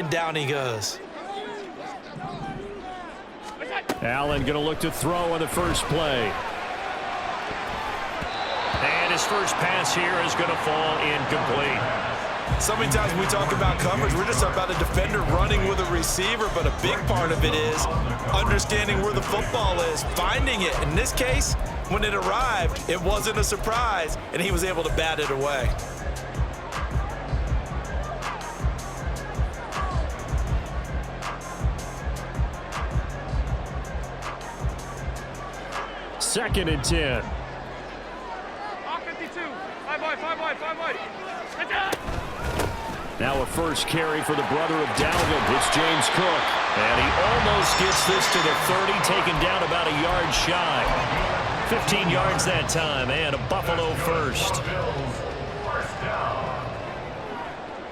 And down he goes. Allen going to look to throw on the first play. And his first pass here is going to fall incomplete. So many times we talk about coverage, we're just about a defender running with a receiver, but a big part of it is understanding where the football is, finding it. In this case, when it arrived, it wasn't a surprise, and he was able to bat it away. Second and 10. 52. 5 wide. Now a first carry for the brother of Dalvin. It's James Cook. And he almost gets this to the 30, taken down about a yard shy. 15 yards that time, and a Buffalo first.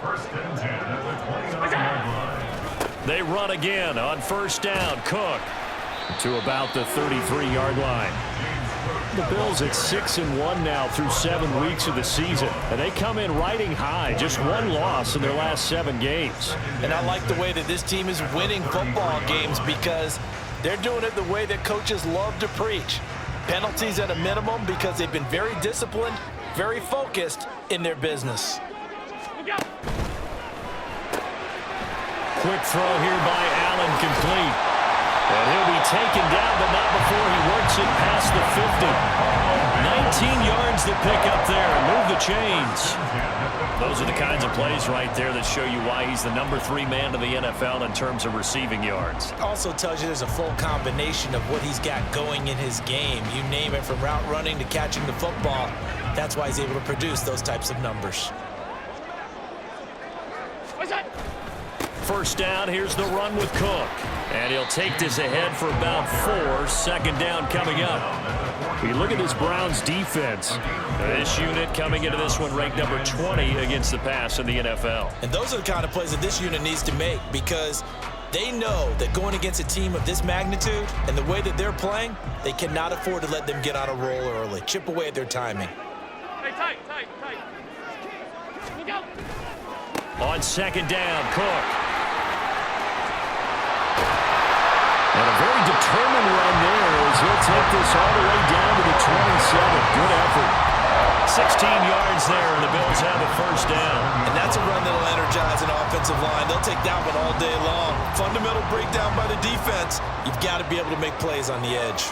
First and 10 at the 29-yard line. They run again on first down. Cook to about the 33-yard line. The Bills at 6-1 now through 7 weeks of the season, and they come in riding high. Just one loss in their last 7 games. And I like the way that this team is winning football games because they're doing it the way that coaches love to preach. Penalties at a minimum because they've been very disciplined, very focused in their business. Quick throw here by Allen, complete. And he'll be taken down, but not before he works it past the 50. 19 yards to pick up there and move the chains. Those are the kinds of plays right there that show you why he's the number 3 man in the NFL in terms of receiving yards. Also tells you there's a full combination of what he's got going in his game. You name it, from route running to catching the football. That's why he's able to produce those types of numbers. First down, here's the run with Cook. And he'll take this ahead for about 4. Second down coming up. We look at this Browns defense. This unit coming into this one ranked number 20 against the pass in the NFL. And those are the kind of plays that this unit needs to make because they know that going against a team of this magnitude and the way that they're playing, they cannot afford to let them get on a roll early. Chip away at their timing. Hey, tight. Look out. On second down, Cook. And a very determined run there as he'll take this all the way down to the 27. Good effort. 16 yards there, and the Bills have a first down. And that's a run that'll energize an offensive line. They'll take that one all day long. Fundamental breakdown by the defense. You've got to be able to make plays on the edge.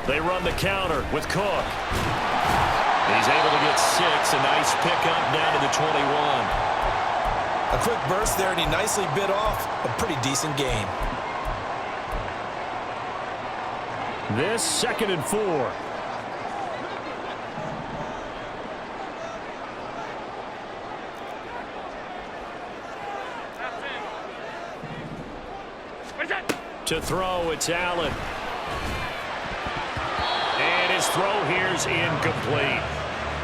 They run the counter with Cook. He's able to get 6. A nice pickup down to the 21. A quick burst there, and he nicely bit off a pretty decent gain. This second and 4. To throw, it's Allen. And his throw here's incomplete.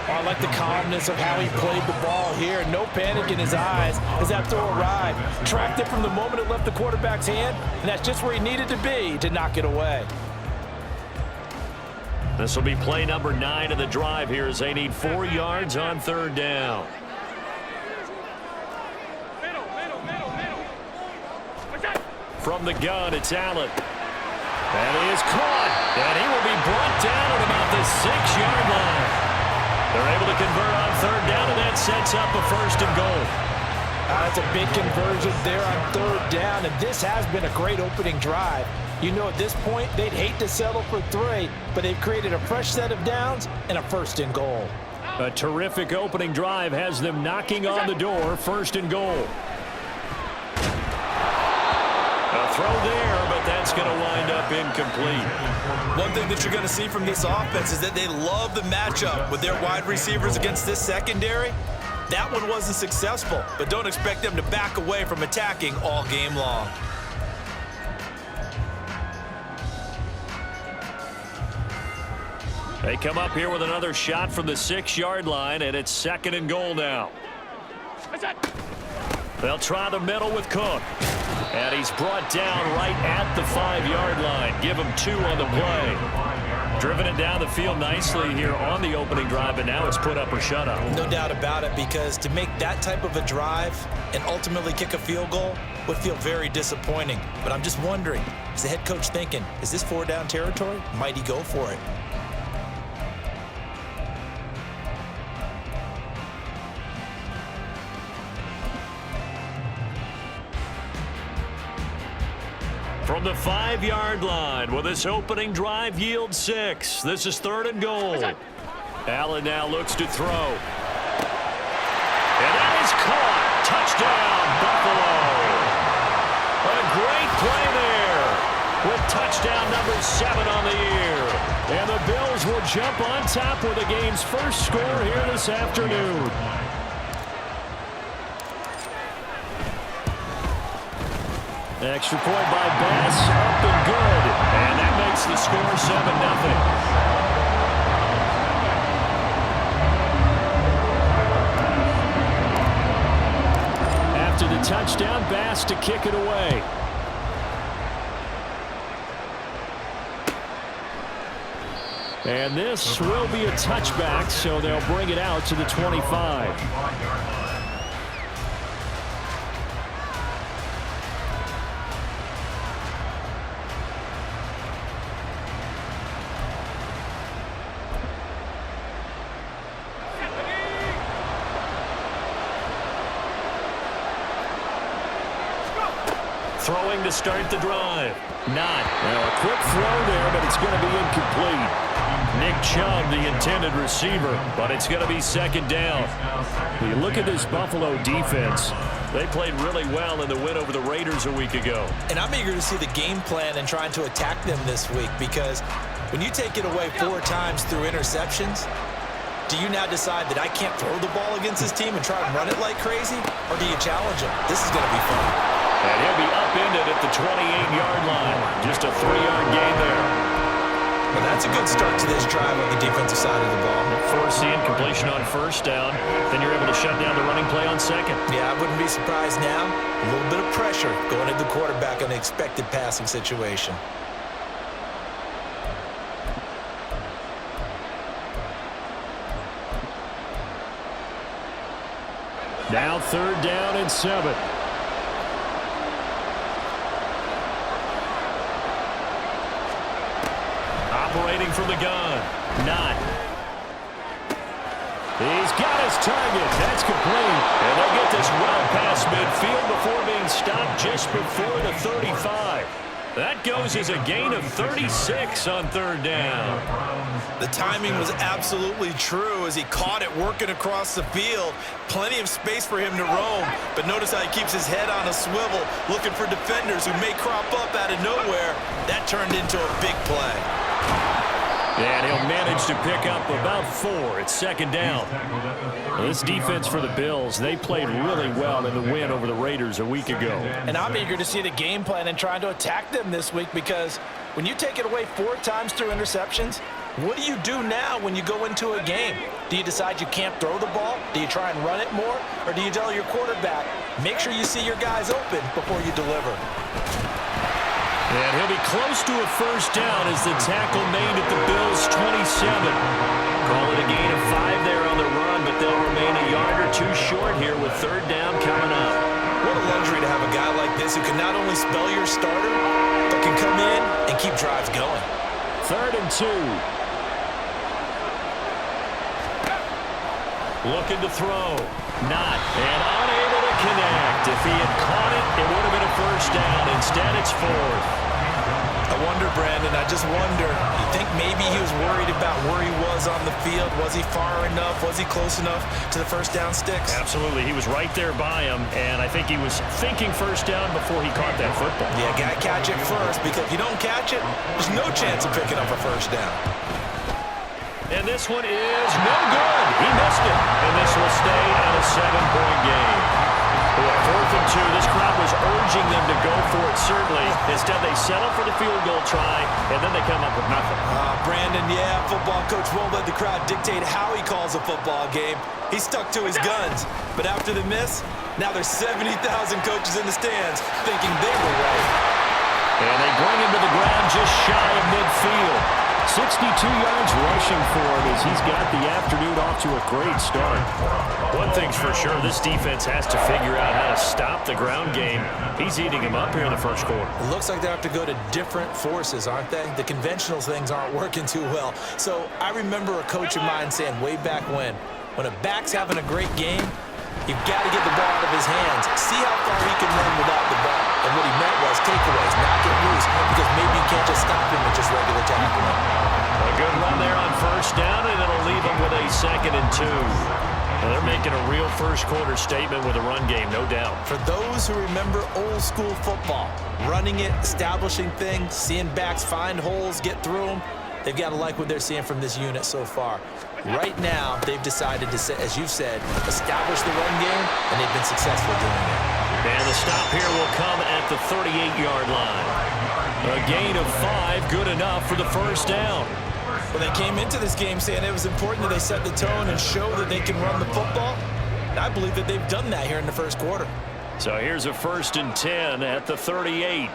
I like the calmness of how he played the ball here. No panic in his eyes as that throw arrived. Tracked it from the moment it left the quarterback's hand, and that's just where he needed to be to knock it away. This will be play number 9 of the drive here as they need 4 yards on third down. From the gun, it's Allen. And he is caught, and he will be brought down at about the 6-yard line. They're able to convert on third down, and that sets up a first and goal. That's a big conversion there on third down, and this has been a great opening drive. You know, at this point, they'd hate to settle for 3, but they've created a fresh set of downs and a first and goal. A terrific opening drive has them knocking on the door, first and goal. A throw there, but that's going to wind up incomplete. One thing that you're going to see from this offense is that they love the matchup with their wide receivers against this secondary. That one wasn't successful, but don't expect them to back away from attacking all game long. They come up here with another shot from the 6-yard line, and it's second and goal now. They'll try the middle with Cook. And he's brought down right at the 5-yard line. Give him 2 on the play. Driven it down the field nicely here on the opening drive, but now it's put up or shut up. No doubt about it, because to make that type of a drive and ultimately kick a field goal would feel very disappointing. But I'm just wondering, is the head coach thinking, is this 4-down territory? Might he go for it? From the 5-yard line, will this opening drive yield 6? This is 3rd and goal. Allen now looks to throw. And that is caught. Touchdown, Buffalo. A great play there with touchdown number 7 on the year. And the Bills will jump on top with the game's first score here this afternoon. Extra point by Bass, up and good. And that makes the score 7-0. After the touchdown, Bass to kick it away. And this will be a touchback, so they'll bring it out to the 25. Throwing to start the drive. Not. Well, a quick throw there, but it's going to be incomplete. Nick Chubb, the intended receiver, but it's going to be 2nd down. When you look at this Buffalo defense, they played really well in the win over the Raiders a week ago. And I'm eager to see the game plan and trying to attack them this week, because when you take it away 4 times through interceptions, do you now decide that I can't throw the ball against this team and try and run it like crazy? Or do you challenge them? This is going to be fun. And he'll be upended at the 28-yard line. Just a 3-yard gain there. Well, that's a good start to this drive on the defensive side of the ball. Foreseeing completion on 1st down. Then you're able to shut down the running play on 2nd. Yeah, I wouldn't be surprised now. A little bit of pressure going at the quarterback on the expected passing situation. Now 3rd down and 7. Operating from the gun. Not. He's got his target. That's complete. And they'll get this well past midfield before being stopped just before the 35. That goes as a gain of 36 on 3rd down. The timing was absolutely true as he caught it working across the field. Plenty of space for him to roam, but notice how he keeps his head on a swivel, looking for defenders who may crop up out of nowhere. That turned into a big play. And he'll manage to pick up about 4. It's 2nd down. This defense for the Bills, they played really well in the win over the Raiders a week ago. And I'm eager to see the game plan and trying to attack them this week, because when you take it away 4 times through interceptions, what do you do now when you go into a game? Do you decide you can't throw the ball? Do you try and run it more? Or do you tell your quarterback, make sure you see your guys open before you deliver? And he'll be close to a 1st down as the tackle made at the Bills' 27. Call it a gain of 5 there on the run, but they'll remain a yard or 2 short here with 3rd down coming up. What a luxury to have a guy like this who can not only spell your starter, but can come in and keep drives going. 3rd and 2. Looking to throw. Not. And unable to connect. If he had caught it, it would have been a 1st down. Instead, it's 4th. I wonder, Brandon, I just wonder, you think maybe he was worried about where he was on the field? Was he far enough? Was he close enough to the 1st down sticks? Absolutely. He was right there by him, and I think he was thinking 1st down before he caught that football. Yeah, got to catch it first, because if you don't catch it, there's no chance of picking up a 1st down. And this one is no good. He missed it. And this will stay at a 7-point game. Boy, 4th and 2. This crowd was urging them to go for it, certainly. Instead, they settle for the field goal try, and then they come up with nothing. Brandon, yeah, football coach won't let the crowd dictate how he calls a football game. He stuck to his guns. But after the miss, now there's 70,000 coaches in the stands thinking they were right. And they bring him to the ground just shy of midfield. 62 yards rushing for him as he's got the afternoon off to a great start. One thing's for sure, this defense has to figure out how to stop the ground game. He's eating him up here in the first quarter. It looks like they have to go to different forces, aren't they? The conventional things aren't working too well. So I remember a coach of mine saying way back when a back's having a great game, you've got to get the ball out of his hands. See how far he can run without the ball. And what he meant was takeaways, not get loose, because maybe you can't just stop him with just regular tackling. A good run there on first down, and it'll leave him with a 2nd and 2. Well, they're making a real first-quarter statement with a run game, no doubt. For those who remember old-school football, running it, establishing things, seeing backs find holes, get through them, they've got to like what they're seeing from this unit so far. Right now, they've decided to, as you've said, establish the run game, and they've been successful doing it. And the stop here will come at the 38-yard line. A gain of 5, good enough for the first down. Well, they came into this game saying it was important that they set the tone and show that they can run the football. And I believe that they've done that here in the first quarter. So here's a 1st and 10 at the 38.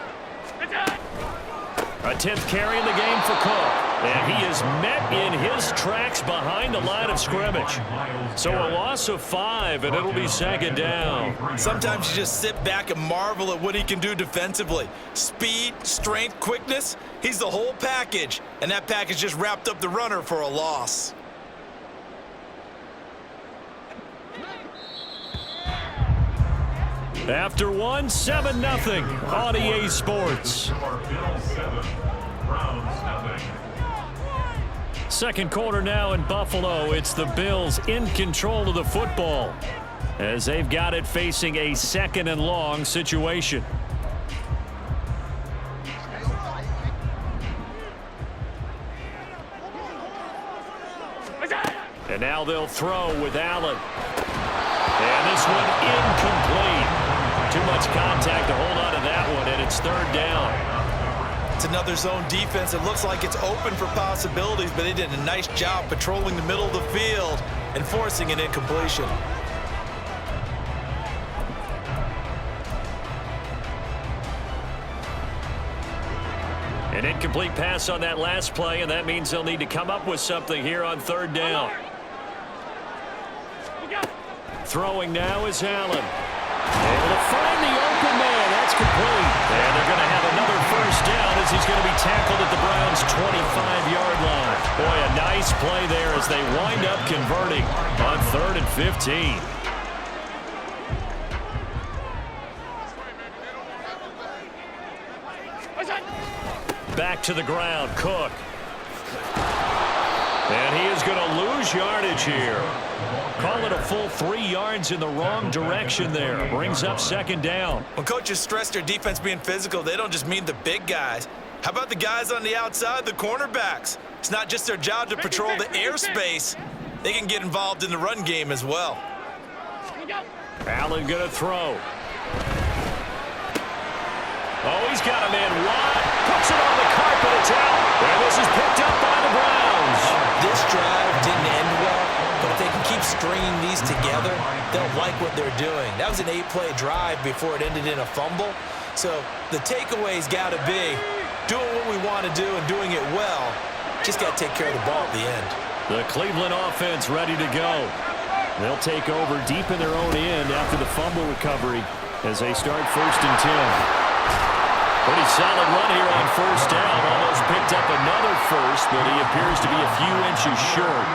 A 10th carry in the game for Cook. And he is met in his tracks behind the line of scrimmage. So a loss of 5, and it'll be 2nd down. Sometimes you just sit back and marvel at what he can do defensively. Speed, strength, quickness, he's the whole package. And that package just wrapped up the runner for a loss. After one, 7-0 on EA Sports. Second quarter now in Buffalo. It's the Bills in control of the football as they've got it facing a 2nd and long situation. And now they'll throw with Allen. And this one incomplete. Too much contact to hold on to that one, and it's 3rd down. It's another zone defense. It looks like it's open for possibilities, but they did a nice job patrolling the middle of the field and forcing an incompletion. An incomplete pass on that last play, and that means they'll need to come up with something here on 3rd down. Throwing now is Allen. Able to find the open man. That's complete. And they're going to have another first down as he's going to be tackled at the Browns' 25-yard line. Boy, a nice play there as they wind up converting on 3rd and 15. Back to the ground, Cook. And he is going to lose yardage here. Call it a full 3 yards in the wrong direction there. Brings up 2nd down. When coaches stress their defense being physical, they don't just mean the big guys. How about the guys on the outside, the cornerbacks? It's not just their job to patrol the airspace. They can get involved in the run game as well. Allen going to throw. Oh, he's got a man wide. Puts it on the carpet. It's out. And this is picked up by the Browns. This drive didn't end well, but if they can keep stringing these together, they'll like what they're doing. That was an 8-play drive before it ended in a fumble. So the takeaway's got to be doing what we want to do and doing it well. Just got to take care of the ball at the end. The Cleveland offense ready to go. They'll take over deep in their own end after the fumble recovery as they start 1st and 10. Pretty solid run here on first down. Almost picked up another first, but he appears to be a few inches short.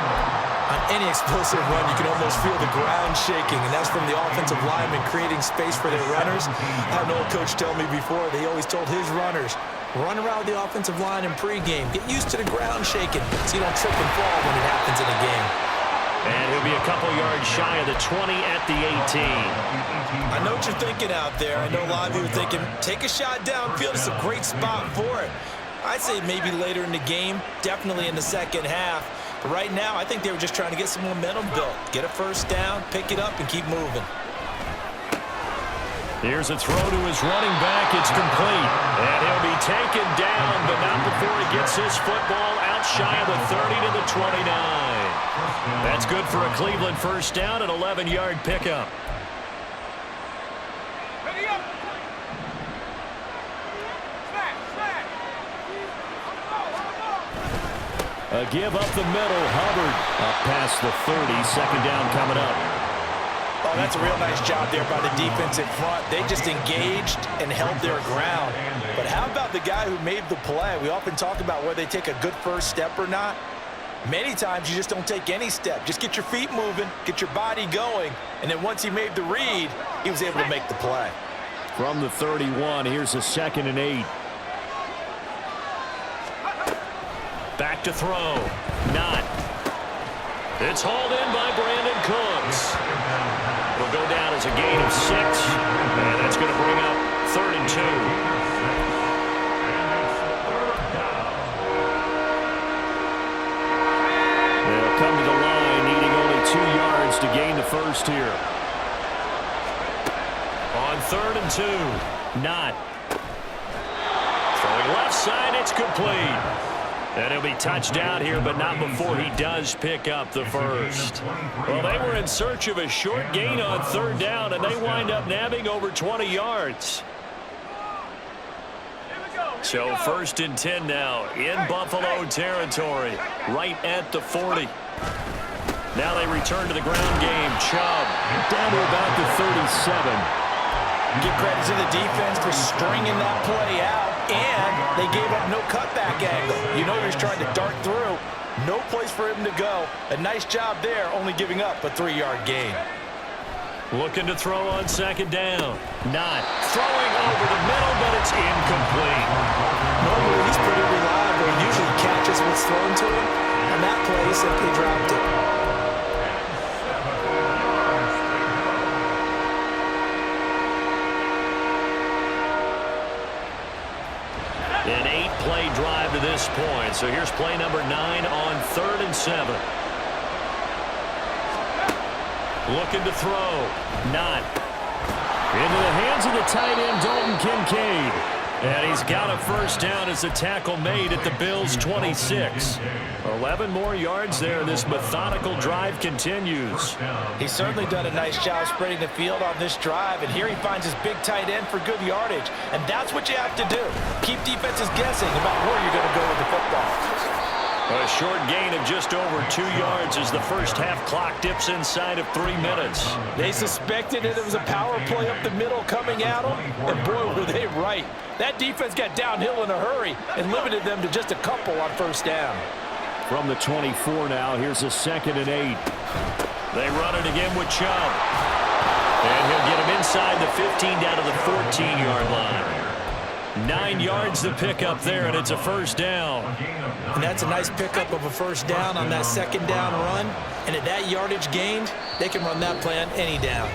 On any explosive run, you can almost feel the ground shaking, and that's from the offensive linemen creating space for their runners. I had an old coach tell me before, they always told his runners, run around the offensive line in pregame. Get used to the ground shaking so you don't trip and fall when it happens in a game. And he'll be a couple yards shy of the 20 at the 18. I know what you're thinking out there. I know a lot of you are thinking, take a shot downfield. It's a great spot for it. I'd say maybe later in the game, definitely in the second half. But right now, I think they were just trying to get some momentum built. Get a first down, pick it up, and keep moving. Here's a throw to his running back. It's complete. And he'll be taken down, but not before he gets his football out shy of the 30 to the 29. That's good for a Cleveland first down, an 11-yard pickup. A give up the middle. Hubbard up past the 30. Second down coming up. Oh, that's a real nice job there by the defense in front. They just engaged and held their ground. But how about the guy who made the play? We often talk about whether they take a good first step or not. Many times you just don't take any step. Just get your feet moving, get your body going, and then once he made the read, he was able to make the play. From the 31, here's a 2nd and 8. Back to throw. Not. It's hauled in by Brandon Cooks. It'll go down as a gain of 6, and that's going to bring up 3rd and 2. They'll come to the line, needing only 2 yards to gain the first here. On 3rd and 2, Not. Throwing left side, it's complete. And he'll be touched down here, but not before he does pick up the first. Well, they were in search of a short gain on 3rd down, and they wind up nabbing over 20 yards. So 1st and 10 now in Buffalo territory, right at the 40. Now they return to the ground game. Chubb down to about the 37. Give credit to the defense for stringing that play out, and they gave up no cutback angle. You know he's trying to dart through. No place for him to go. A nice job there, only giving up a 3-yard gain. Looking to throw on 2nd down. Not. Throwing over the middle, but it's incomplete. Normally he's pretty reliable. He usually catches what's thrown to him, and that play he simply dropped it. An 8-play drive to this point. So here's play number 9 on 3rd and 7. Looking to throw. Not. Into the hands of the tight end, Dalton Kincaid. And he's got a first down as the tackle made at the Bills' 26. 11 more yards there. This methodical drive continues. He's certainly done a nice job spreading the field on this drive, and here he finds his big tight end for good yardage. And that's what you have to do. Keep defenses guessing about where you're going to go with the football. A short gain of just over 2 yards as the first half clock dips inside of 3 minutes. They suspected that it was a power play up the middle coming at them, and boy, were they right. That defense got downhill in a hurry and limited them to just a couple on first down. From the 24 now, here's a 2nd and 8. They run it again with Chubb. And he'll get him inside the 15 down to the 14-yard line. 9 yards to pick up there, and it's a first down. And that's a nice pickup of a first down on that 2nd down run. And at that yardage gained, they can run that play on any down.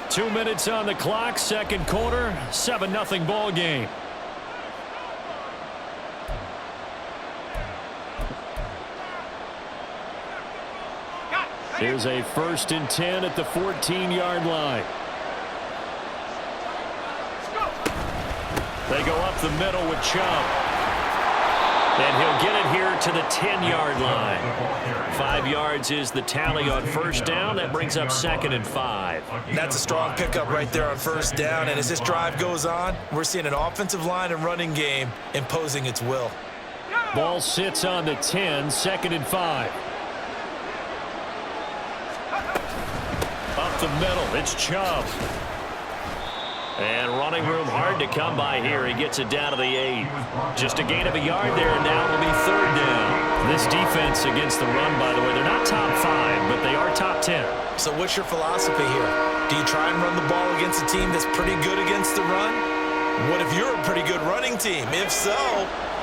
2 minutes on the clock, 2nd quarter, 7-0 ball game. Here's a 1st and 10 at the 14-yard line. They go up the middle with Chubb. And he'll get it here to the 10-yard line. 5 yards is the tally on first down. That brings up 2nd and 5. That's a strong pickup right there on first down. And as this drive goes on, we're seeing an offensive line and running game imposing its will. Ball sits on the 10, 2nd and 5. Up the middle, it's Chubb. And running room hard to come by here. He gets it down to the 8. Just a gain of a yard there, and now it'll be 3rd down. This defense against the run, by the way, they're not top 5, but they are top 10. So what's your philosophy here? Do you try and run the ball against a team that's pretty good against the run? What if you're a pretty good running team? If so,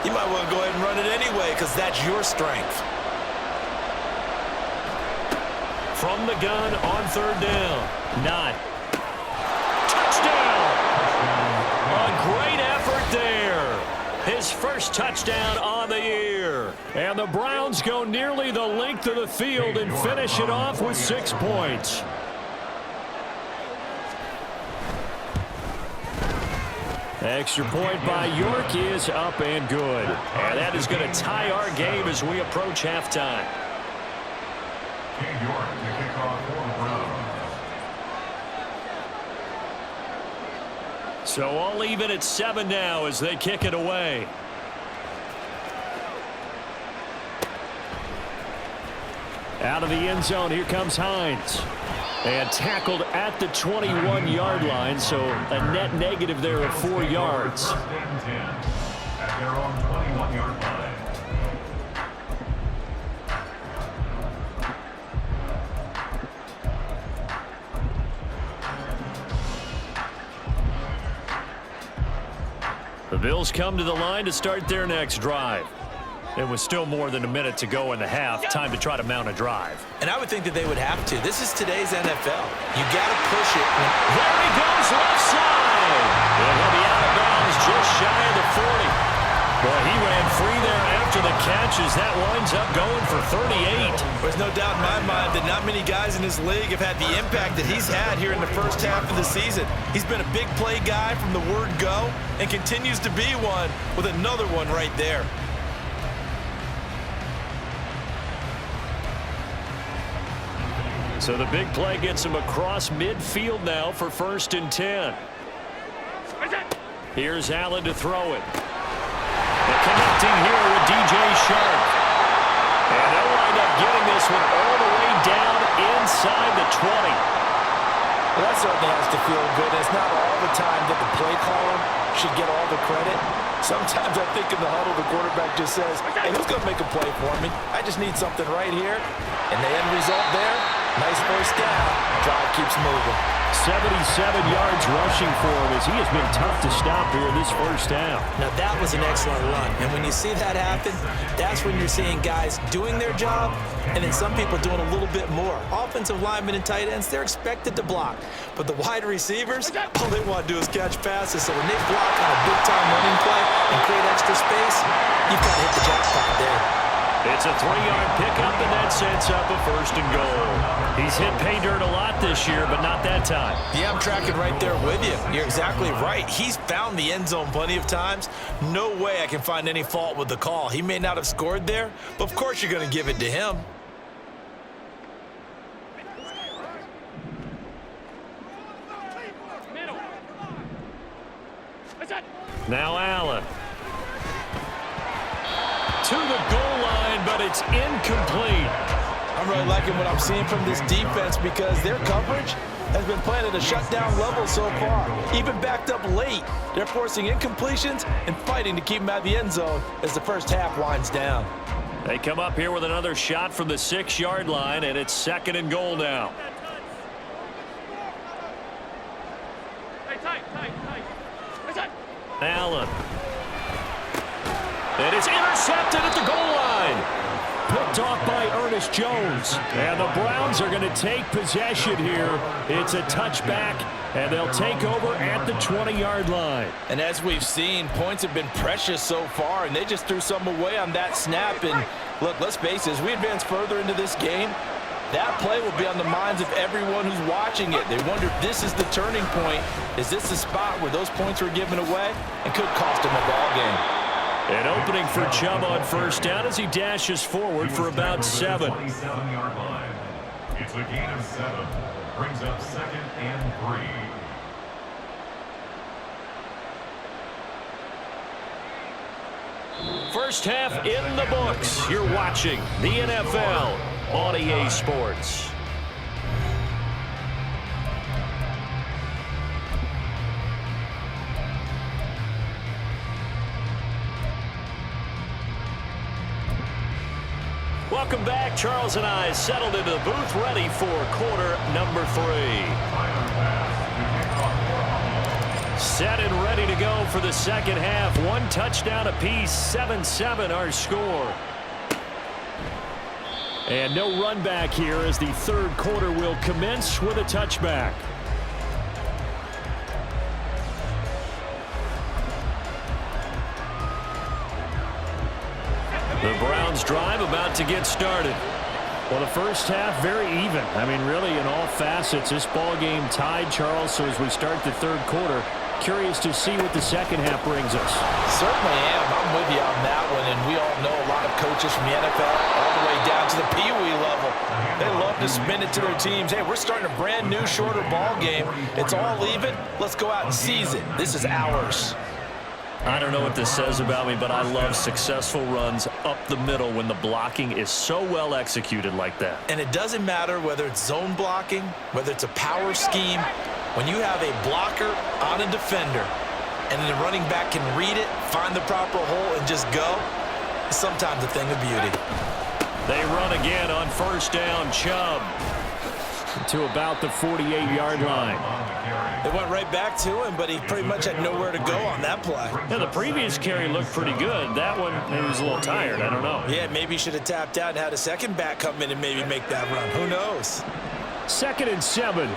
you might want to go ahead and run it anyway because that's your strength. From the gun on 3rd down. Not. Touchdown! A great effort there. His first touchdown on the year. And the Browns go nearly the length of the field and finish it off with 6 points. Extra point by York is up and good. And that is going to tie our game as we approach halftime. York to kick off for the Browns. So all even at 7 now as they kick it away. Out of the end zone, here comes Hines. And tackled at the 21-yard line, so a net negative there of 4 yards. First and 10 at their own 21-yard line. The Bills come to the line to start their next drive. It was still more than a minute to go in the half. Time to try to mount a drive. And I would think that they would have to. This is today's NFL. You got to push it. There he goes, left side. And he'll be out of bounds just shy of the 40. Well, he ran free there after the catch as that winds up going for 38. There's no doubt in my mind that not many guys in this league have had the impact that he's had here in the first half of the season. He's been a big play guy from the word go and continues to be one with another one right there. So the big play gets him across midfield now for 1st and 10. Here's Allen to throw it. And connecting here with DJ Sharp. And they'll wind up getting this one all the way down inside the 20. Well, that certainly has to feel good. It's not all the time that the play caller should get all the credit. Sometimes I think in the huddle, the quarterback just says, hey, who's going to make a play for me? I just need something right here. And the end result there, nice first down. Drive keeps moving. 77 yards rushing for him as he has been tough to stop here this first half. Now, that was an excellent run. And when you see that happen, that's when you're seeing guys doing their job and then some people doing a little bit more. Offensive linemen and tight ends, they're expected to block. But the wide receivers, all they want to do is catch passes. So when they block on a big-time running play and create extra space, you've got to hit the jackpot there. It's a 3-yard pickup, and that sets up a 1st and goal. He's hit pay dirt a lot this year, but not that time. Yeah, I'm tracking right there with you. You're exactly right. He's found the end zone plenty of times. No way I can find any fault with the call. He may not have scored there, but of course you're going to give it to him. Now Allen. To the goal line, but it's incomplete. I'm really liking what I'm seeing from this defense because their coverage has been playing at a shutdown level so far. Even backed up late, they're forcing incompletions and fighting to keep them out of the end zone as the first half winds down. They come up here with another shot from the 6-yard line, and it's 2nd and goal now. Hey, tight. Allen. It is intercepted at the goal line. Picked off by Ernest Jones. And the Browns are going to take possession here. It's a touchback, and they'll take over at the 20-yard line. And as we've seen, points have been precious so far, and they just threw some away on that snap. And look, let's face it, as we advance further into this game, that play will be on the minds of everyone who's watching it. They wonder if this is the turning point. Is this the spot where those points were given away and could cost them a ball game? An opening for Chubb on 1st down as he dashes forward for about 7. 27-yard line. It's a gain of 7. Brings up 2nd and 3. First half in the books. You're watching the NFL on EA Sports. Welcome back. Charles and I settled into the booth ready for quarter number 3. Set and ready to go for the second half. 1 touchdown apiece, 7-7 our score. And no run back here as the 3rd quarter will commence with a touchback. The Browns drive about to get started. Well, the first half very even. I mean, really in all facets, this ball game tied, Charles. So as we start the 3rd quarter, curious to see what the second half brings us. Certainly am. I'm with you on that one. And we all know a lot of coaches from the NFL all the way down to the Pee Wee level. They love to spin it to their teams. Hey, we're starting a brand new, shorter ball game. It's all even. Let's go out and seize it. This is ours. I don't know what this says about me, but I love successful runs up the middle when the blocking is so well executed like that. And it doesn't matter whether it's zone blocking, whether it's a power scheme. When you have a blocker on a defender and the running back can read it, find the proper hole, and just go, it's sometimes a thing of beauty. They run again on first down. Chubb to about the 48-yard line. They went right back to him, but he pretty much had nowhere to go on that play. Yeah, the previous carry looked pretty good. That one, he was a little tired. I don't know. Yeah, maybe he should have tapped out and had a second back come in and maybe make that run. Who knows? 2nd and 7.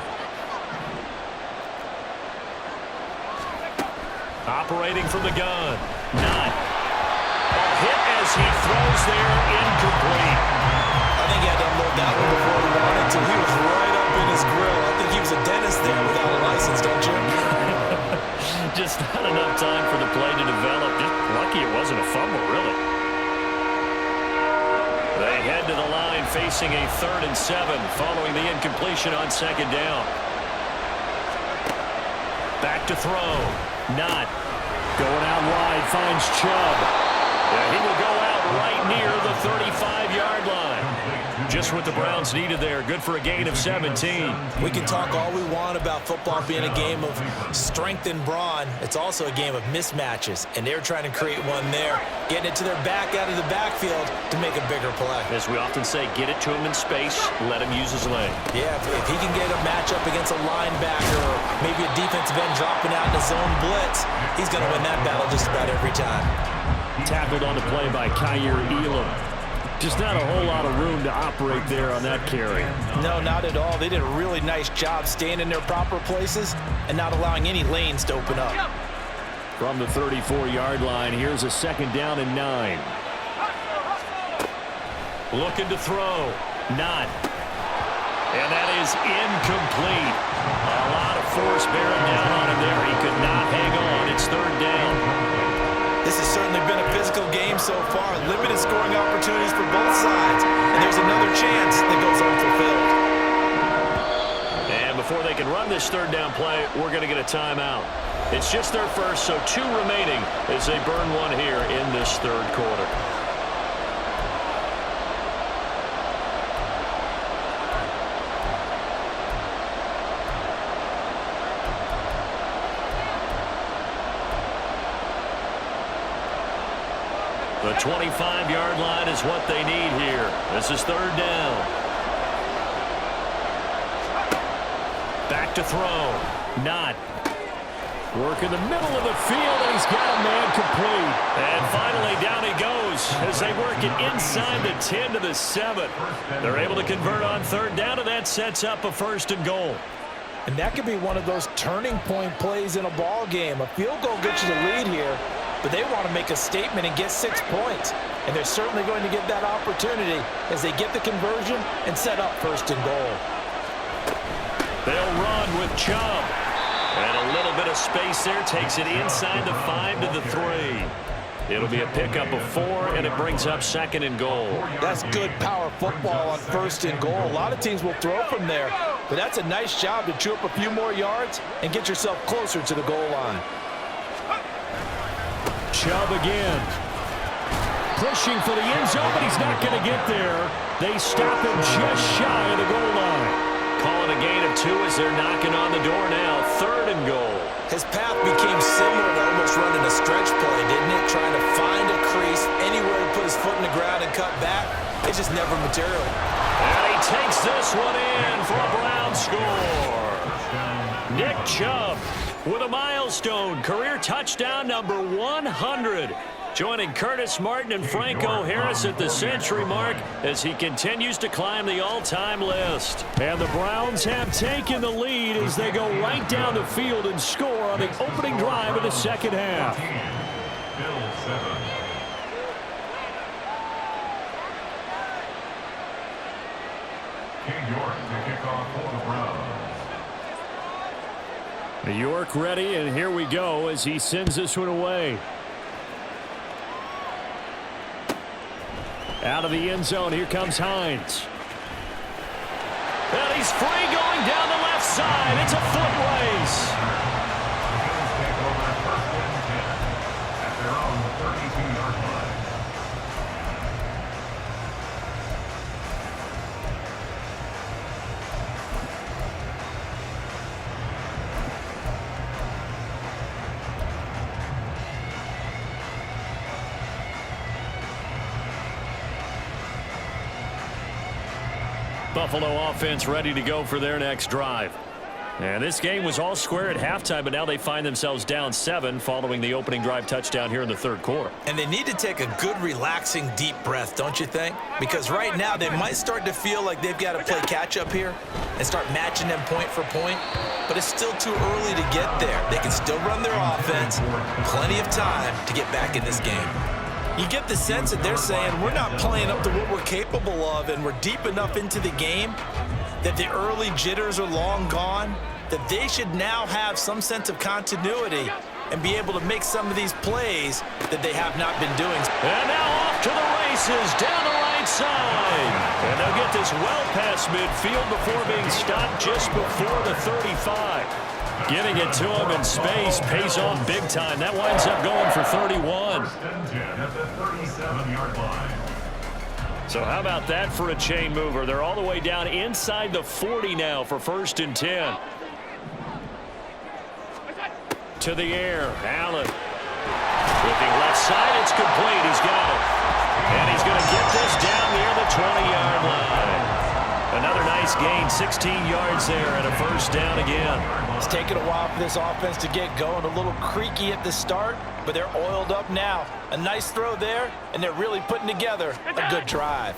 Operating from the gun. Not. A hit as he throws there, incomplete. I think he had to unload that one before he wanted to. He was right up in his grill. I think he was a dentist there without a license, don't you? Just not enough time for the play to develop. Just lucky it wasn't a fumble, really. They head to the line facing a 3rd and 7 following the incompletion on 2nd down. Back to throw. Not. Going out wide, finds Chubb. Yeah, he will go out right near the 35-yard line. Just what the Browns needed there. Good for a gain of 17. We can talk all we want about football being a game of strength and brawn. It's also a game of mismatches, and they're trying to create one there, getting it to their back out of the backfield to make a bigger play. As we often say, get it to him in space, let him use his leg. Yeah, if he can get a matchup against a linebacker or maybe a defensive end dropping out in a zone blitz, he's going to win that battle just about every time. Tackled on the play by Kyer Elam. Just not a whole lot of room to operate there on that carry. No, not at all. They did a really nice job staying in their proper places and not allowing any lanes to open up. From the 34-yard line, here's a 2nd down and 9. Looking to throw. Not. And that is incomplete. A lot of force bearing down on him there. He could not hang on. It's 3rd down. This has certainly been a physical game so far. Limited scoring opportunities for both sides. And there's another chance that goes unfulfilled. And before they can run this 3rd down play, we're going to get a timeout. It's just their first, so 2 remaining as they burn one here in this 3rd quarter. The 25-yard line is what they need here. This is 3rd down. Back to throw. Not. Work in the middle of the field, and he's got a man complete. And finally, down he goes as they work it inside the 10 to the 7. They're able to convert on 3rd down, and that sets up a 1st and goal. And that could be one of those turning point plays in a ball game. A field goal gets you the lead here, but they want to make a statement and get 6 points. And they're certainly going to get that opportunity as they get the conversion and set up 1st and goal. They'll run with Chubb. And a little bit of space there takes it inside the 5 to the 3. It'll be a pickup of 4, and it brings up 2nd and goal. That's good power football on 1st and goal. A lot of teams will throw from there, but that's a nice job to chew up a few more yards and get yourself closer to the goal line. Chubb again. Pushing for the end zone, but he's not going to get there. They stop him just shy of the goal line. Calling a gain of 2 as they're knocking on the door now. 3rd and goal. His path became similar to almost running a stretch play, didn't it? Trying to find a crease, anywhere to put his foot in the ground and cut back. It just never materialized. And he takes this one in for a Brown score. Nick Chubb with a milestone career touchdown number 100. Joining Curtis Martin and Franco Harris at the century mark as he continues to climb the all-time list. And the Browns have taken the lead as they go right down the field and score on the opening drive of the 2nd half. King York to kick off for the Browns. York ready, and here we go as he sends this one away. Out of the end zone, here comes Hines. And he's free going down the left side. It's a foot race. Buffalo offense ready to go for their next drive. And this game was all square at halftime, but now they find themselves down 7 following the opening drive touchdown here in the third quarter. And they need to take a good, relaxing, deep breath, don't you think? Because right now they might start to feel like they've got to play catch-up here and start matching them point for point, but it's still too early to get there. They can still run their offense, plenty of time to get back in this game. You get the sense that they're saying we're not playing up to what we're capable of, and we're deep enough into the game that the early jitters are long gone, that they should now have some sense of continuity and be able to make some of these plays that they have not been doing. And now off to the races down the right side. And they'll get this well past midfield before being stopped just before the 35. Giving it to him in space, pays off big time. That winds up going for 31. First and 10 at the 37-yard line. So how about that for a chain mover? They're all the way down inside the 40 now for first and 10. To the air, Allen. Looking left side, it's complete. He's got it. And he's going to get this down near the 20-yard line. Another nice gain, 16 yards there, and a first down again. It's taken a while for this offense to get going. A little creaky at the start, but they're oiled up now. A nice throw there, and they're really putting together a good drive.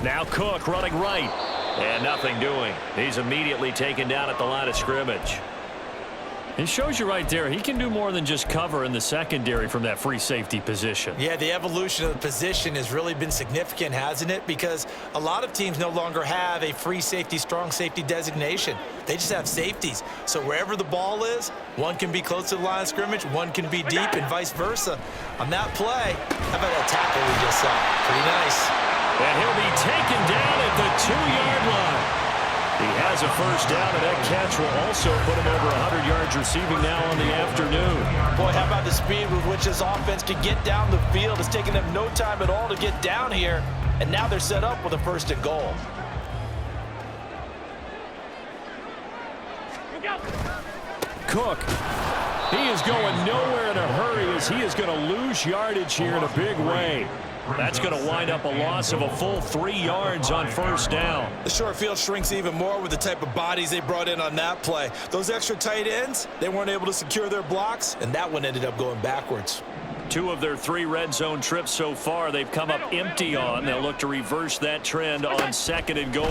Now Cook running right, and nothing doing. He's immediately taken down at the line of scrimmage. It shows you right there, he can do more than just cover in the secondary from that free safety position. Yeah, the evolution of the position has really been significant, hasn't it? Because a lot of teams no longer have a free safety, strong safety designation. They just have safeties. So wherever the ball is, one can be close to the line of scrimmage, one can be deep, and vice versa. On that play, how about that tackle we just saw? Pretty nice. And he'll be taken down at the 2-yard line. He has a first down, and that catch will also put him over 100 yards receiving now on the afternoon. Boy, how about the speed with which this offense can get down the field? It's taken them no time at all to get down here, and now they're set up with a first and goal. Cook, he is going nowhere in a hurry as he is going to lose yardage here in a big way. That's going to wind up a loss of a full 3 yards on first down. The short field shrinks even more with the type of bodies they brought in on that play. Those extra tight ends, they weren't able to secure their blocks, and that one ended up going backwards. 2 of their 3 red zone trips so far they've come up empty on. They'll look to reverse that trend on second and goal.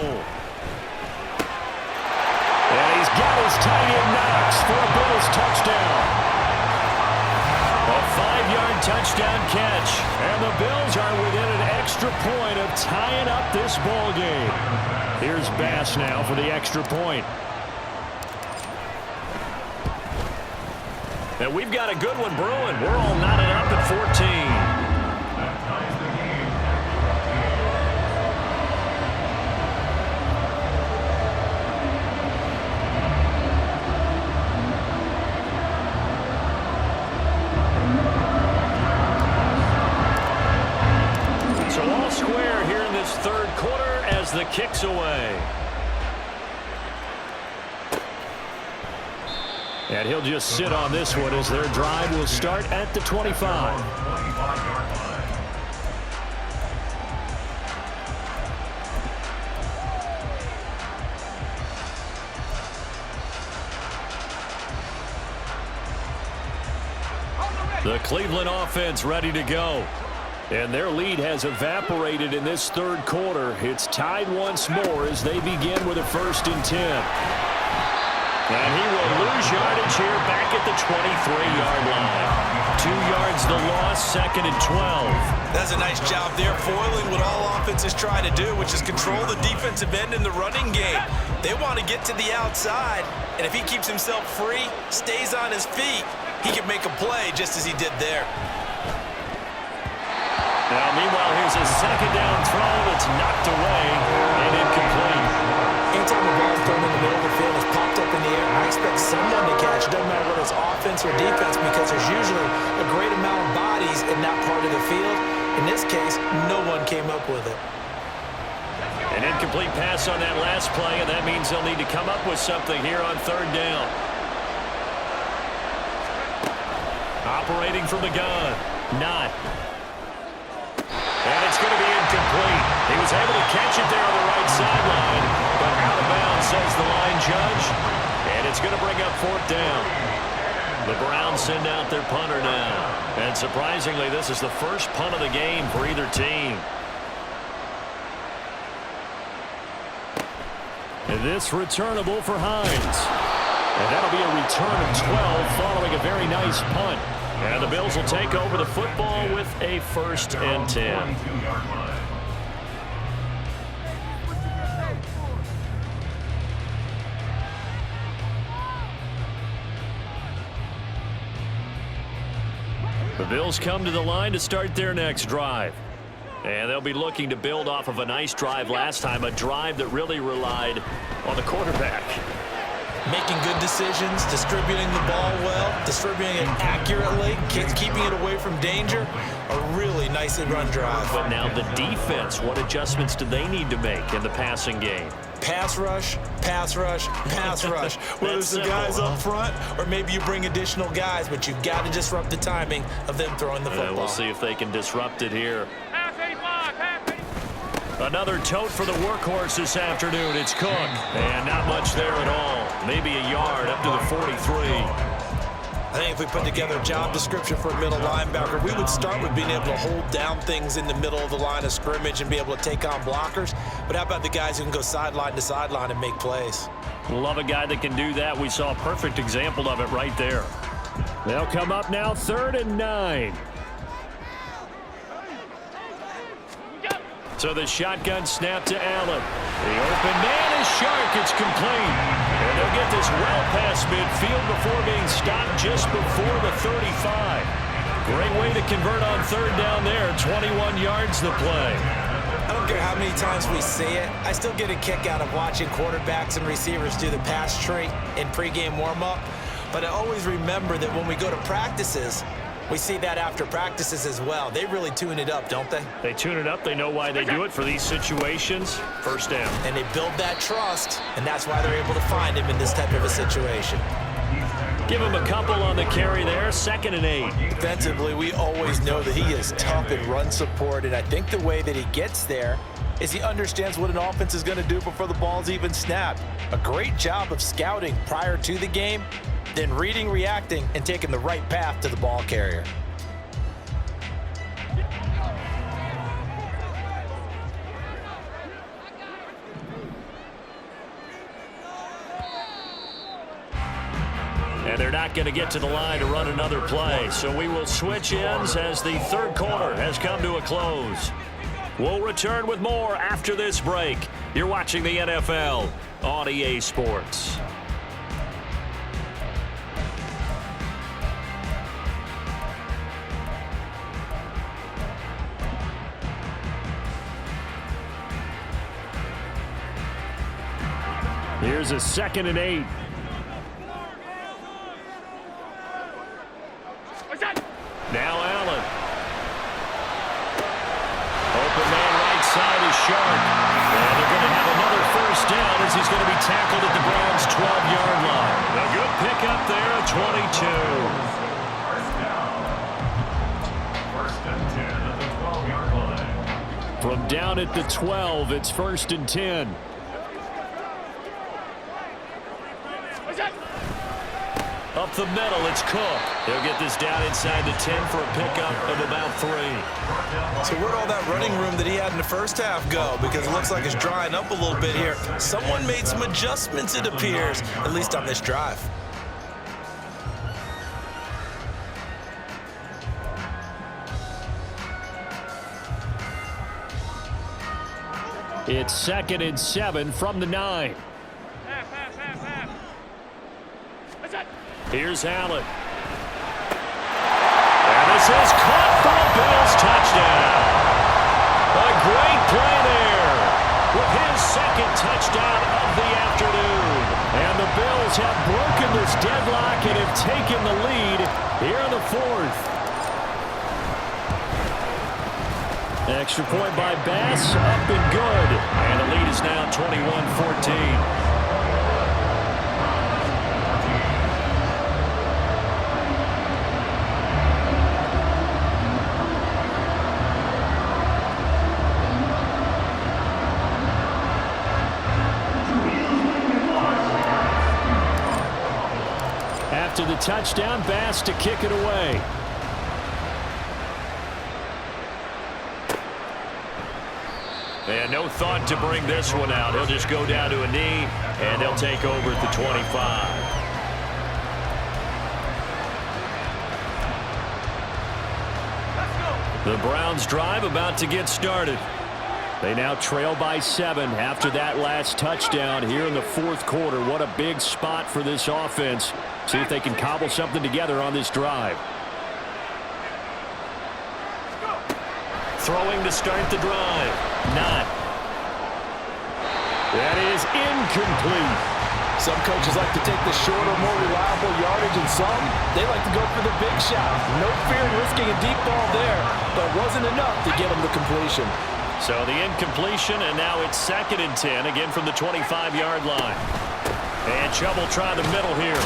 And he's got his tight end Knox for a Bills touchdown. A 5-yard touchdown catch, and the Bills are within an extra point of tying up this ball game. Here's Bass now for the extra point. And we've got a good one brewing. We're all knotted up at 14. Square here in this third quarter as the kick's away. And he'll just sit on this one as their drive will start at the 25. The Cleveland offense ready to go. And their lead has evaporated in this third quarter. It's tied once more as they begin with a first and 10. And he will lose yardage here back at the 23-yard line. 2 yards the loss, second and 12. That's a nice job there, foiling what all offenses try to do, which is control the defensive end in the running game. They want to get to the outside, and if he keeps himself free, stays on his feet, he can make a play just as he did there. Now, meanwhile, here's a second down throw that's knocked away and incomplete. Anytime the ball's thrown in the middle of the field, it's popped up in the air, I expect someone to catch. It doesn't matter whether it's offense or defense because there's usually a great amount of bodies in that part of the field. In this case, no one came up with it. An incomplete pass on that last play, and that means they'll need to come up with something here on third down. Operating from the gun. Not. And it's going to be incomplete. He was able to catch it there on the right sideline, but out of bounds, says the line judge. And it's going to bring up 4th down. The Browns send out their punter now. And surprisingly, this is the first punt of the game for either team. And this returnable for Hines. And that'll be a return of 12 following a very nice punt. And the Bills will take over the football with a 1st and 10. The Bills come to the line to start their next drive. And they'll be looking to build off of a nice drive last time, a drive that really relied on the quarterback. Making good decisions, distributing the ball well, distributing it accurately, keeping it away from danger. A really nicely run drive. But now the defense, what adjustments do they need to make in the passing game? Pass rush, pass rush, pass rush. Whether it's the guys up front or maybe you bring additional guys, but you've got to disrupt the timing of them throwing the football. We'll see if they can disrupt it here. Half 8-5, half 8. Another tote for the workhorse this afternoon. It's Cook. And not much there at all. Maybe a yard up to the 43. I think if we put together a job description for a middle linebacker, we would start with being able to hold down things in the middle of the line of scrimmage and be able to take on blockers. But how about the guys who can go sideline to sideline and make plays? Love a guy that can do that. We saw a perfect example of it right there. They'll come up now 3rd and 9. So the shotgun snap to Allen. The open man is sharp. It's complete. And they'll get this well past midfield before being stopped just before the 35. Great way to convert on 3rd down there. 21 yards the play. I don't care how many times we see it. I still get a kick out of watching quarterbacks and receivers do the pass tree in pregame warm-up. But I always remember that when we go to practices, we see that after practices as well. They really tune it up, don't they? They tune it up. They know why they do it for these situations. 1st down. And they build that trust, and that's why they're able to find him in this type of a situation. Give him a couple on the carry there. 2nd and 8. Defensively, we always know that he is tough in run support, and I think the way that he gets there is he understands what an offense is going to do before the ball's even snapped. A great job of scouting prior to the game, then reading, reacting, and taking the right path to the ball carrier. And they're not going to get to the line to run another play. So we will switch ends as the 3rd quarter has come to a close. We'll return with more after this break. You're watching the NFL on EA Sports. Here's a 2nd and 8. Now Allen. Open man right side is Sharp. And they're going to have another 1st down as he's going to be tackled at the Browns' 12-yard line. A good pickup there at 22. 1st and 10 at the 12-yard line. From down at the 12, it's 1st and 10. Up the middle, it's Cook. He'll get this down inside the 10 for a pickup of about 3. So where'd all that running room that he had in the 1st half go? Because it looks like it's drying up a little bit here. Someone made some adjustments, it appears, at least on this drive. It's 2nd and 7 from the 9. Here's Allen. And this is caught for a Bills touchdown. A great play there with his 2nd touchdown of the afternoon. And the Bills have broken this deadlock and have taken the lead here in the 4th. Extra point by Bass, up and good. And the lead is now 21-14. touchdown. Bass to kick it away. And no thought to bring this one out. He'll just go down to a knee, and they'll take over at the 25. The Browns drive about to get started. They now trail by 7 after that last touchdown here in the fourth quarter. What a big spot for this offense. See if they can cobble something together on this drive. Throwing to start the drive. Not. That is incomplete. Some coaches like to take the shorter, more reliable yardage, and some, they like to go for the big shot. No fear in risking a deep ball there, but wasn't enough to get them the completion. So the incompletion, and now it's 2nd and 10, again from the 25-yard line. And Chubb will try the middle here.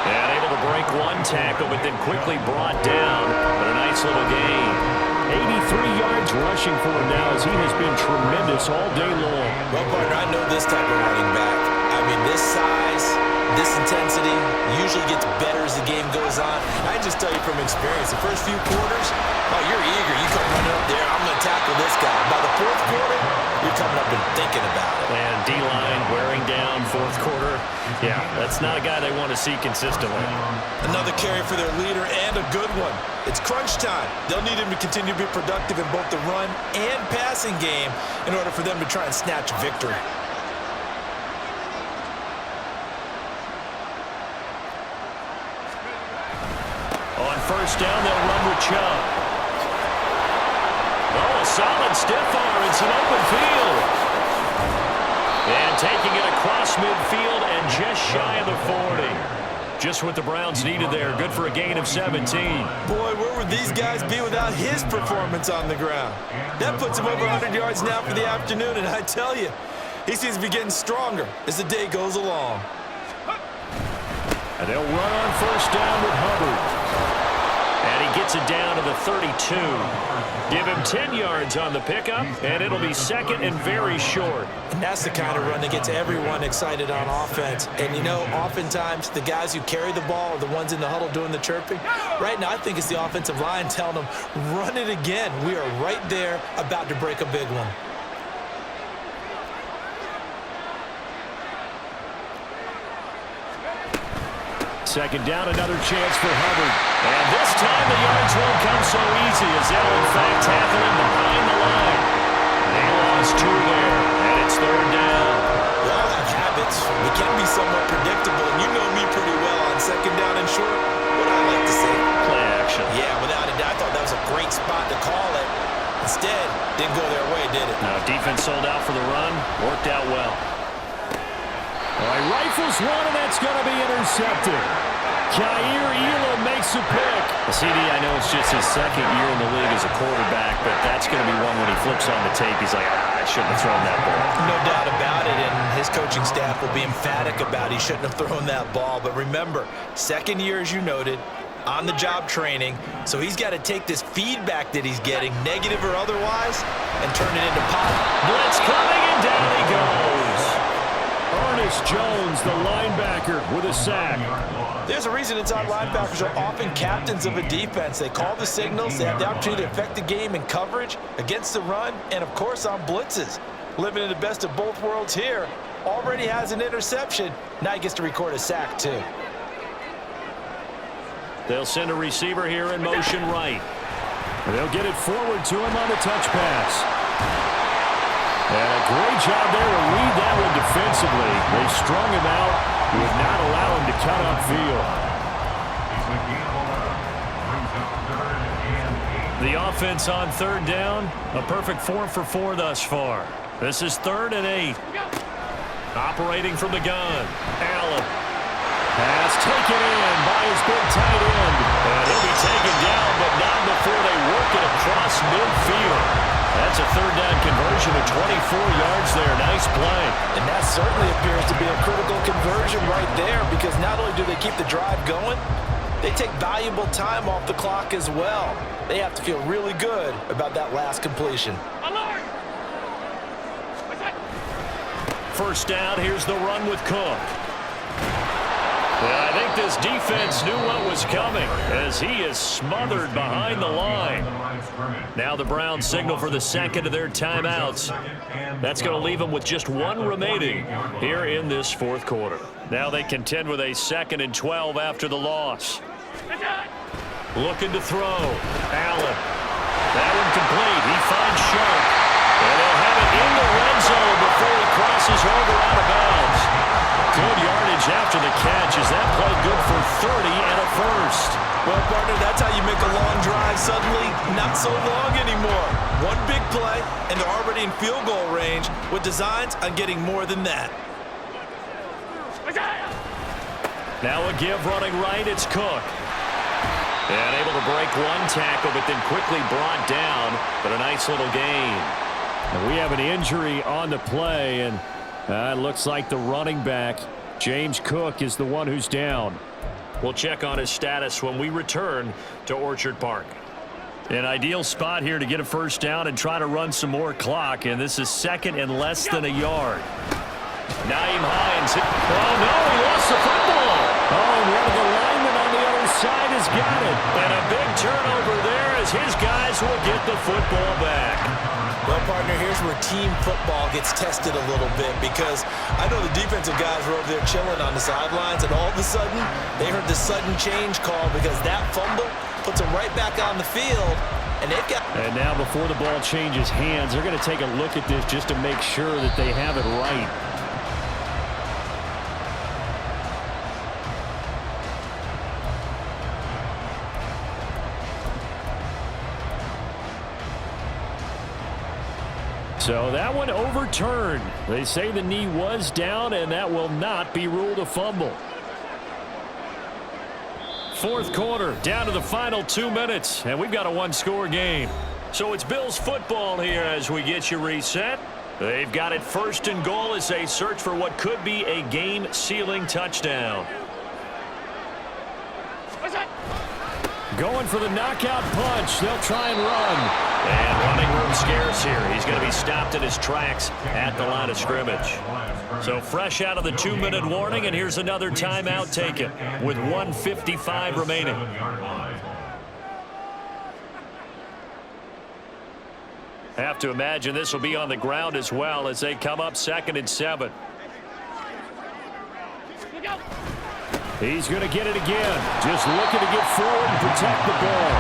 And able to break one tackle, but then quickly brought down. But a nice little gain. 83 yards rushing for him now as he has been tremendous all day long. Well, partner, I know this type of running back. I mean, this size, this intensity usually gets better as the game goes on. I just tell you from experience, the first few quarters, oh, you're eager. You come running up there, I'm going to tackle this guy. By the fourth quarter, you're coming up and thinking about it. And D-line wearing down fourth quarter. Yeah, that's not a guy they want to see consistently. Another carry for their leader and a good one. It's crunch time. They'll need him to continue to be productive in both the run and passing game in order for them to try and snatch victory. On first down, they'll run with Chubb. Oh, a solid stiff arm. It's an open field. And taking it across midfield and just shy of the 40. Just what the Browns needed there. Good for a gain of 17. Boy, where would these guys be without his performance on the ground? That puts him over 100 yards now for the afternoon, and I tell you, he seems to be getting stronger as the day goes along. And they'll run on first down with Hubbard. And he gets it down to the 32. Give him 10 yards on the pickup, and it'll be 2nd and very short. And that's the kind of run that gets everyone excited on offense. And, you know, oftentimes the guys who carry the ball are the ones in the huddle doing the chirping. Right now, I think it's the offensive line telling them, run it again. We are right there about to break a big one. Second down, another chance for Hubbard. And this time the yards won't come so easy as they'll in fact tackle him behind the line. They lost 2 there, and it's 3rd down. We all have habits. We can be somewhat predictable, and you know me pretty well on 2nd down and short. What I like to say? Play action. Yeah, without a doubt, I thought that was a great spot to call it. Instead, didn't go their way, did it? Now, defense sold out for the run. Worked out well. All right, rifles one, and that's going to be intercepted. Jair Elam makes a pick. CD, I know it's just his 2nd year in the league as a quarterback, but that's going to be one when he flips on the tape. He's like, I shouldn't have thrown that ball. No doubt about it, and his coaching staff will be emphatic about he shouldn't have thrown that ball. But remember, 2nd year, as you noted, on-the-job training, so he's got to take this feedback that he's getting, negative or otherwise, and turn it into positive. Blitz coming, and down he goes. Ernest Jones, the linebacker, with a sack. There's a reason inside linebackers are often captains of a defense. They call the signals. They have the opportunity to affect the game in coverage, against the run, and, of course, on blitzes. Living in the best of both worlds here. Already has an interception. Now he gets to record a sack, too. They'll send a receiver here in motion right. They'll get it forward to him on the touch pass. And a great job there to read that one defensively. They strung him out, would not allow him to cut upfield. The offense on 3rd down, a perfect 4 for 4 thus far. This is 3rd and 8. Operating from the gun, Allen. Pass taken in by his big tight end. And he'll be taken down, but not before they work it across midfield. That's a 3rd down conversion of 24 yards there. Nice play. And that certainly appears to be a critical conversion right there, because not only do they keep the drive going, they take valuable time off the clock as well. They have to feel really good about that last completion. First down, here's the run with Cook. like this defense knew what was coming as he is smothered behind the line. Now the Browns signal for the second of their timeouts. That's going to leave them with just one remaining here in this fourth quarter. Now they contend with a 2nd and 12 after the loss. Looking to throw. Allen. That one complete. He finds Sharp. And he'll have it in the red zone before he crosses over out of bounds. Good yardage after the catch. Is that play good for 30 and a first? Well, partner, that's how you make a long drive suddenly not so long anymore. One big play, and they're already in field goal range with designs on getting more than that. Now a give running right. It's Cook. And able to break one tackle, but then quickly brought down. But a nice little gain. And we have an injury on the play, and it looks like the running back, James Cook, is the one who's down. We'll check on his status when we return to Orchard Park. An ideal spot here to get a first down and try to run some more clock, and this is 2nd and less than a yard. Nyheim Hines. Oh, no, he lost the football. Oh, one of the linemen on the other side has got it. And a big turnover there as his guys will get the football back. Well, partner, here's where team football gets tested a little bit because I know the defensive guys were over there chilling on the sidelines, and all of a sudden, they heard the sudden change call because that fumble puts them right back on the field, and they've got... And now before the ball changes hands, they're going to take a look at this just to make sure that they have it right. So that one overturned. They say the knee was down, and that will not be ruled a fumble. Fourth quarter, down to the final 2 minutes, and we've got a one-score game. So it's Bills football here as we get you reset. They've got it 1st and goal as they search for what could be a game-sealing touchdown. Going for the knockout punch. They'll try and run. And running room scarce here. He's going to be stopped in his tracks at the line of scrimmage. So fresh out of the 2-minute warning, and here's another timeout taken with 1:55 remaining. Have to imagine this will be on the ground as well as they come up 2nd and 7. He's going to get it again. Just looking to get forward and protect the ball.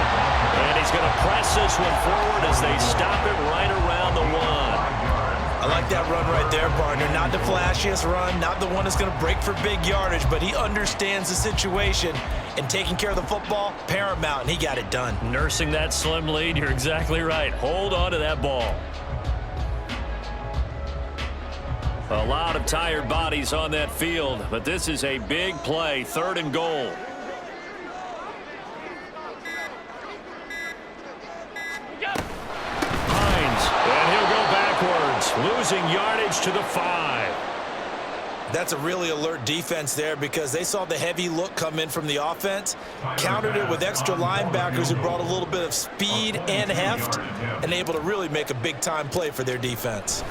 And he's going to press this one forward as they stop it right around the 1. I like that run right there, partner. Not the flashiest run, not the one that's going to break for big yardage, but he understands the situation, and taking care of the football, paramount, and he got it done. Nursing that slim lead, you're exactly right. Hold on to that ball. A lot of tired bodies on that field, but this is a big play, 3rd and goal. Hines, and he'll go backwards, losing yardage to the 5. That's a really alert defense there because they saw the heavy look come in from the offense, countered it with extra linebackers who brought a little bit of speed and heft, and able to really make a big-time play for their defense.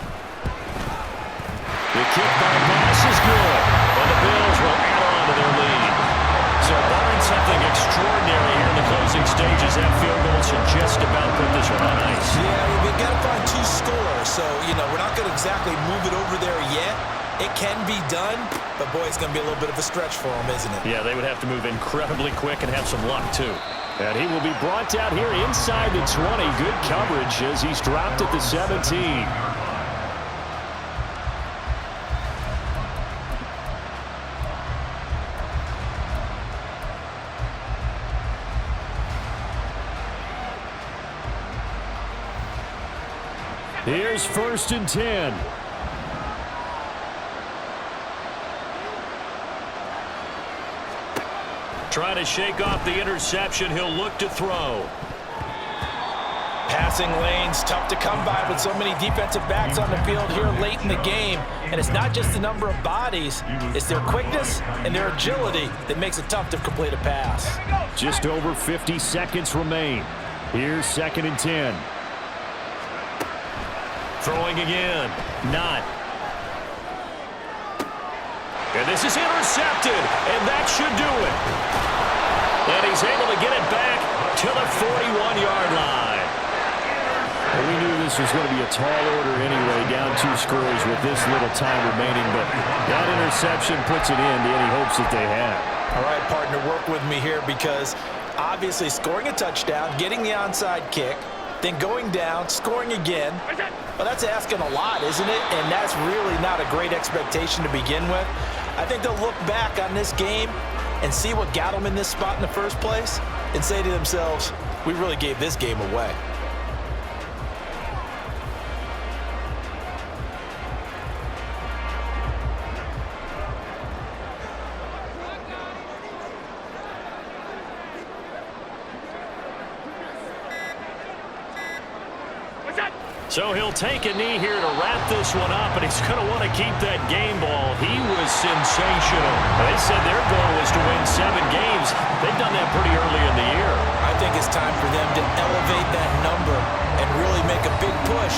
The kick by pass is good, and the Bills will add on to their lead. So barring something extraordinary here in the closing stages, that field goal should just about put this one on ice. Yeah, we've got to find 2 scores, so, we're not going to exactly move it over there yet. It can be done, but, boy, it's going to be a little bit of a stretch for them, isn't it? Yeah, they would have to move incredibly quick and have some luck, too. And he will be brought down here inside the 20. Good coverage as he's dropped at the 17. Here's 1st and 10. Trying to shake off the interception. He'll look to throw. Passing lanes, tough to come by with so many defensive backs on the field here late in the game. And it's not just the number of bodies, it's their quickness and their agility that makes it tough to complete a pass. Just over 50 seconds remain. Here's 2nd and 10. Throwing again. Not. And this is intercepted, and that should do it. And he's able to get it back to the 41-yard line. Well, we knew this was going to be a tall order anyway, down 2 scores with this little time remaining, but that interception puts it in to any hopes that they had. All right, partner, work with me here because obviously scoring a touchdown, getting the onside kick, then going down, scoring again. Well, that's asking a lot, isn't it? And that's really not a great expectation to begin with. I think they'll look back on this game and see what got them in this spot in the first place and say to themselves, we really gave this game away. So he'll take a knee here to wrap this one up, and he's going to want to keep that game ball. He was sensational. They said their goal was to win 7 games. They've done that pretty early in the year. I think it's time for them to elevate that number and really make a big push